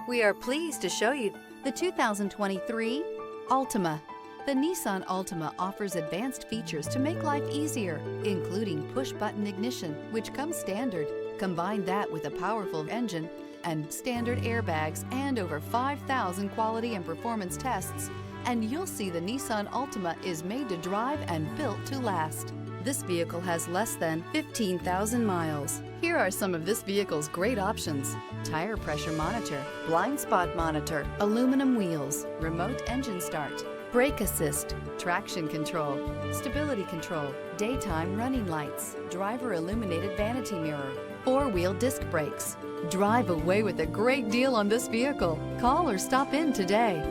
We are pleased to show you the 2023 Altima. The Nissan Altima offers advanced features to make life easier, including push-button ignition, which comes standard. Combine that with a powerful engine and standard airbags and over 5,000 quality and performance tests, and you'll see the Nissan Altima is made to drive and built to last. This vehicle has less than 15,000 miles. Here are some of this vehicle's great options: tire pressure monitor, blind spot monitor, aluminum wheels, remote engine start, brake assist, traction control, stability control, daytime running lights, driver illuminated vanity mirror, four-wheel disc brakes. Drive away with a great deal on this vehicle. Call or stop in today.